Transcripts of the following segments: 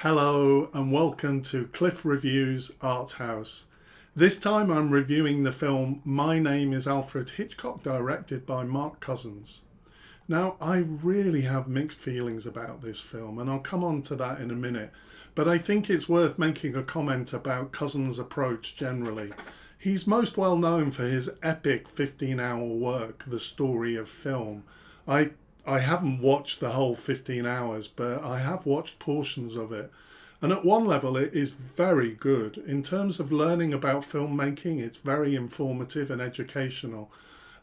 Hello and welcome to Cliff Reviews Art House. This time I'm reviewing the film My Name is Alfred, Hitchcock, directed by Mark Cousins. Now, I really have mixed feelings about this film, and I'll come on to that in a minute, but I think it's worth making a comment about Cousins' approach generally. He's most well known for his epic 15-hour work, The Story of Film. I haven't watched the whole 15 hours, but I have watched portions of it. And at one level, it is very good. In terms of learning about filmmaking, it's very informative and educational.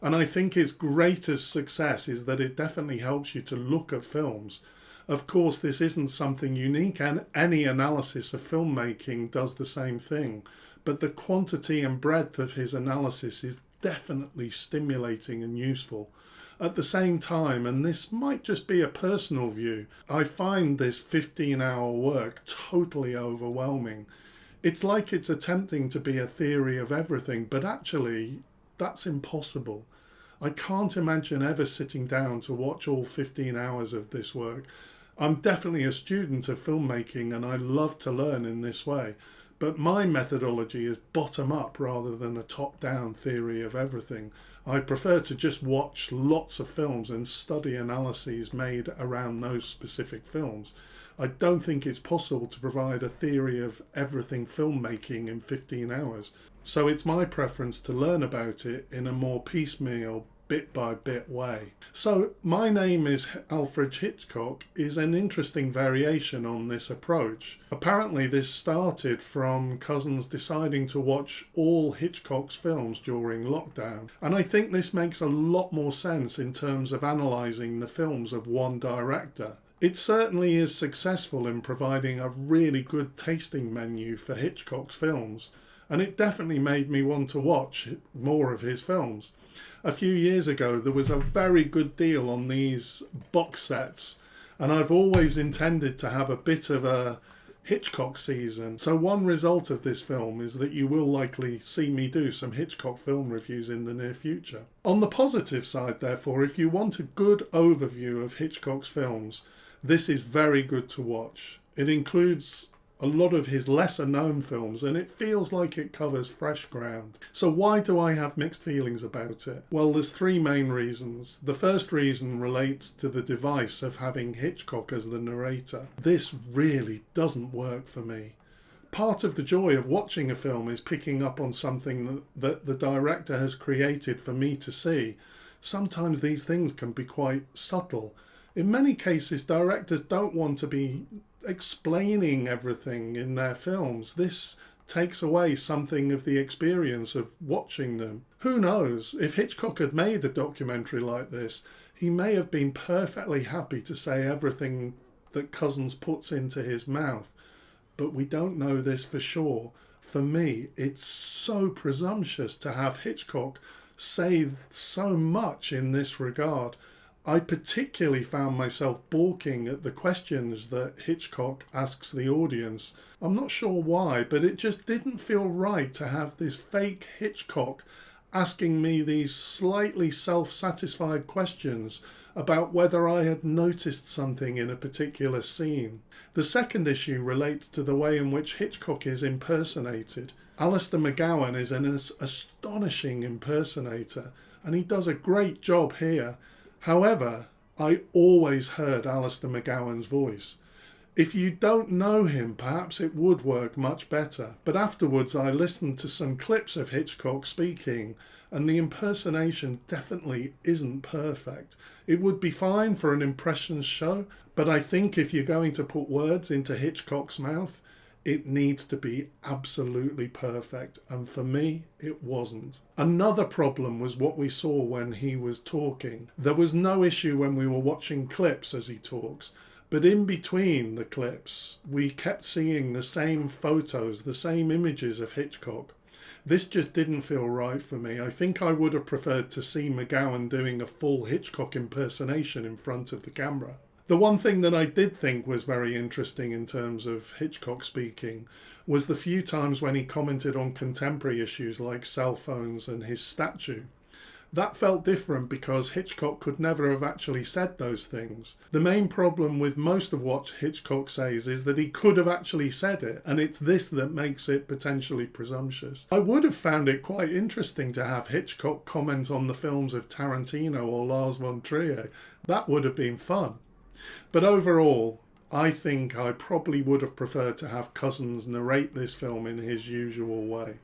And I think its greatest success is that it definitely helps you to look at films. Of course, this isn't something unique, and any analysis of filmmaking does the same thing. But the quantity and breadth of his analysis is definitely stimulating and useful. At the same time, and this might just be a personal view, I find this 15-hour work totally overwhelming. It's like it's attempting to be a theory of everything, but actually, that's impossible. I can't imagine ever sitting down to watch all 15 hours of this work. I'm definitely a student of filmmaking and I love to learn in this way, but my methodology is bottom-up rather than a top-down theory of everything. I prefer to just watch lots of films and study analyses made around those specific films. I don't think it's possible to provide a theory of everything filmmaking in 15 hours. So it's my preference to learn about it in a more piecemeal, bit-by-bit way. So My Name is Alfred Hitchcock is an interesting variation on this approach. Apparently this started from Cousins deciding to watch all Hitchcock's films during lockdown. And I think this makes a lot more sense in terms of analysing the films of one director. It certainly is successful in providing a really good tasting menu for Hitchcock's films, and it definitely made me want to watch more of his films. A few years ago there was a very good deal on these box sets, and I've always intended to have a bit of a Hitchcock season. So one result of this film is that you will likely see me do some Hitchcock film reviews in the near future. On the positive side, therefore, if you want a good overview of Hitchcock's films, this is very good to watch. It includes a lot of his lesser known films and it feels like it covers fresh ground. So why do I have mixed feelings about it? Well, there's three main reasons. The first reason relates to the device of having Hitchcock as the narrator. This really doesn't work for me. Part of the joy of watching a film is picking up on something that the director has created for me to see. Sometimes these things can be quite subtle. In many cases, directors don't want to be explaining everything in their films. This takes away something of the experience of watching them. Who knows, if Hitchcock had made a documentary like this, he may have been perfectly happy to say everything that Cousins puts into his mouth. But we don't know this for sure. For me, it's so presumptuous to have Hitchcock say so much in this regard. I particularly found myself balking at the questions that Hitchcock asks the audience. I'm not sure why, but it just didn't feel right to have this fake Hitchcock asking me these slightly self-satisfied questions about whether I had noticed something in a particular scene. The second issue relates to the way in which Hitchcock is impersonated. Alistair McGowan is an astonishing impersonator, and he does a great job here. However, I always heard Alistair McGowan's voice. If you don't know him, perhaps it would work much better. But afterwards I listened to some clips of Hitchcock speaking, and the impersonation definitely isn't perfect. It would be fine for an impressions show, but I think if you're going to put words into Hitchcock's mouth, it needs to be absolutely perfect, and for me, it wasn't. Another problem was what we saw when he was talking. There was no issue when we were watching clips as he talks, but in between the clips, we kept seeing the same photos, the same images of Hitchcock. This just didn't feel right for me. I think I would have preferred to see McGowan doing a full Hitchcock impersonation in front of the camera. The one thing that I did think was very interesting in terms of Hitchcock speaking was the few times when he commented on contemporary issues like cell phones and his statue. That felt different because Hitchcock could never have actually said those things. The main problem with most of what Hitchcock says is that he could have actually said it, and it's this that makes it potentially presumptuous. I would have found it quite interesting to have Hitchcock comment on the films of Tarantino or Lars von Trier. That would have been fun. But overall, I think I probably would have preferred to have Cousins narrate this film in his usual way.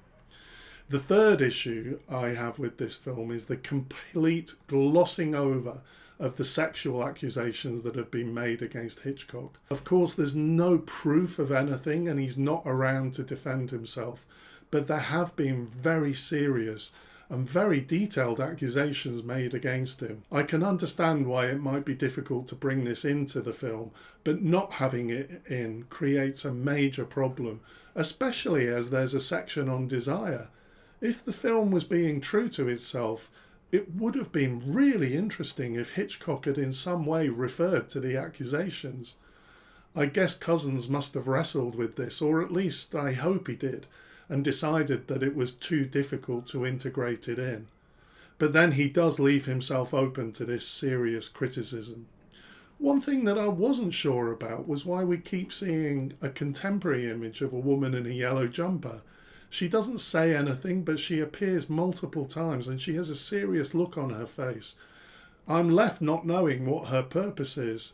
The third issue I have with this film is the complete glossing over of the sexual accusations that have been made against Hitchcock. Of course, there's no proof of anything and he's not around to defend himself, but there have been very serious and very detailed accusations made against him. I can understand why it might be difficult to bring this into the film, but not having it in creates a major problem, especially as there's a section on desire. If the film was being true to itself, it would have been really interesting if Hitchcock had in some way referred to the accusations. I guess Cousins must have wrestled with this, or at least I hope he did, and decided that it was too difficult to integrate it in. But then he does leave himself open to this serious criticism. One thing that I wasn't sure about was why we keep seeing a contemporary image of a woman in a yellow jumper. She doesn't say anything, but she appears multiple times and she has a serious look on her face. I'm left not knowing what her purpose is.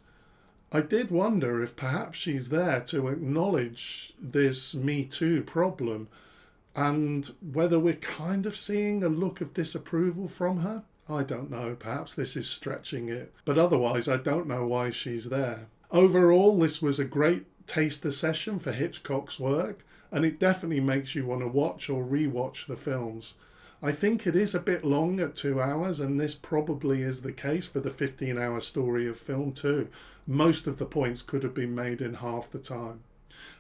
I did wonder if perhaps she's there to acknowledge this Me Too problem and whether we're kind of seeing a look of disapproval from her. I don't know, perhaps this is stretching it, but otherwise I don't know why she's there. Overall, this was a great taster session for Hitchcock's work, and it definitely makes you want to watch or re-watch the films. I think it is a bit long at 2 hours, and this probably is the case for the 15-hour story of film too. Most of the points could have been made in half the time.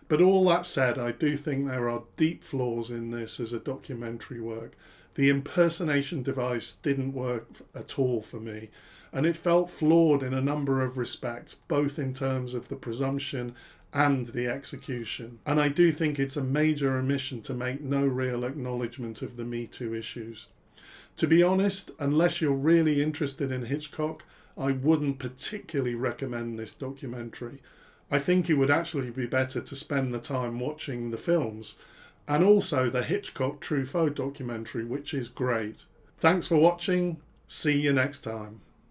But all that said, I do think there are deep flaws in this as a documentary work. The impersonation device didn't work at all for me, and it felt flawed in a number of respects, both in terms of the presumption and the execution. And I do think it's a major omission to make no real acknowledgement of the Me Too issues. To be honest, unless you're really interested in Hitchcock, I wouldn't particularly recommend this documentary. I think it would actually be better to spend the time watching the films, and also the Hitchcock Truffaut documentary, which is great. Thanks for watching. See you next time.